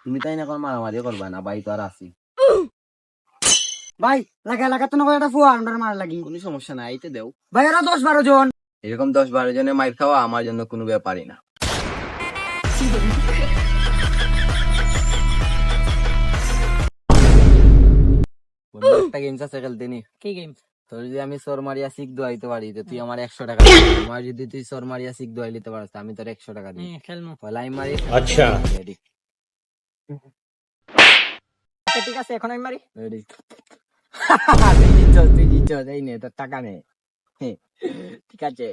তুমি তাই না এখন মারামারি করবা না, ভাই তো আর আছি। ভাই লাগা লাগা তো নকল একটা ফুয়া আন্ডার মার লাগি। কোনো সমস্যা নাই, আইতে দেও। ভাই এরা 10-12 জন। এরকম 10-12 জনে মাইর খাওয়া আমার জন্য কোনো ব্যাপারই না। বন্ধু, একটা গেমস আছে খেলতে নি। কি গেম? তোর যদি আমি সর মারিয়া শিখ দোয়াইতে পারি তো তুই আমার 100 টাকা দিবি। আমার যদি তুই সর মারিয়া শিখ দোয়াই নিতে পারস আমি তোর 100 টাকা দিবি। খেলমু। পলাই মারি। আচ্ছা। রেডি আচ্ছা ঠিক আছে, এখন আমি মারি। রেডি। তুই জিতছস, এই নে তোর টাকা নে। ঠিক আছে।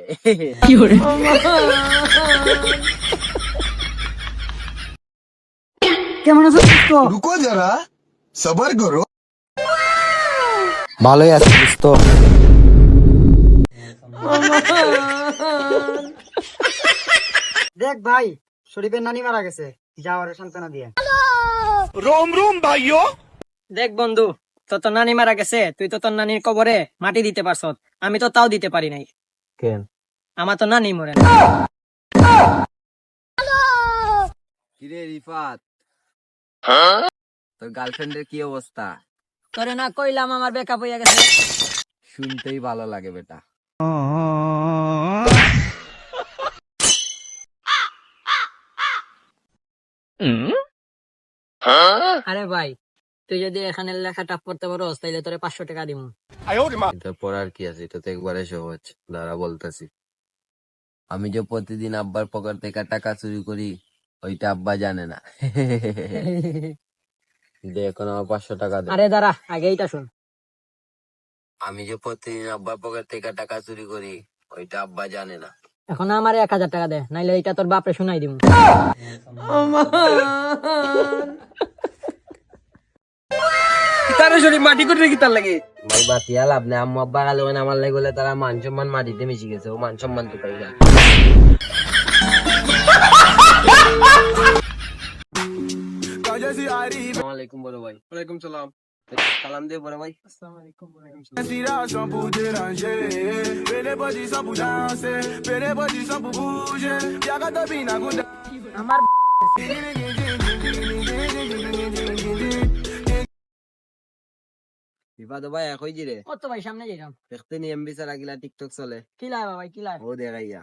কেমন আছো তো? रुको जरा सबर करो। ভালোই আছিস তো? দেখ ভাই, শরীফের নানি মারা গেছে, যাওয়ার সান্ত্বনা দিয়ে। रोम रोम भाइयों। দেখ বন্ধু, তোর তো নানি মারা গেছে, তুই তো তোর নানির কবরে মাটি দিতে পারছ, আমি তো তাও দিতে পারি নাই। কেন? আমার তো নানি মরে না। কিরে রিফাত, তোর গার্লফ্রেন্ডের কি অবস্থা? তোরে না কইলাম আমার ব্রেকআপ হইয়া গেছে? শুনতেই ভালো লাগে বেটা। আরে ভাই, তুই যদি এখানে লেখাটা পড়তে পারোস তাইলে তোরে 500 টাকা দিমু। এটা পড়ার কি আছে, এটা তো একবারে সহজ। দাঁড়া বলতেছি। আমি যে প্রতিদিন আব্বার পকেট থেকে টাকা চুরি করি ওইটা আব্বা জানে না। দে এখন আমার 500 টাকা দে। আরে দাঁড়া, আগে এইটা শুন। আমি যে প্রতিদিন আব্বার পকেট থেকে টাকা চুরি করি ওইটা আব্বা জানে না। এখন আমার 1000 টাকা দে, নাইলে এইটা তোর বাপরে শুনাই দিমু। মাটি করে কি তার লাগে? ভাই বাতিয়া লাভ নেই, আম্মু আব্বা গালে আমার লাগে বলে তারা মান সম্মান মাটিতে মিশে গেছে, ও মান সম্মান তো পাই না। আসসালামু আলাইকুম বড় ভাই। ওয়ালাইকুম সালাম। সালাম দিয়ে বড় ভাই। আসসালামু আলাইকুম। ওয়ালাইকুম সালাম। Inspiration pour déranger, fais les positions pour danser, fais les positions pour bouger. Y'a qu'à te bina gouda. আমার বিপাদ ভাই একই জিরে কত ভাই, সামনে যাইলাম। দেখতে নি এমবি ছাড়া গিলা টিকটক চলে। কি লাই ভাই, কি লাই? ও দেখাইয়া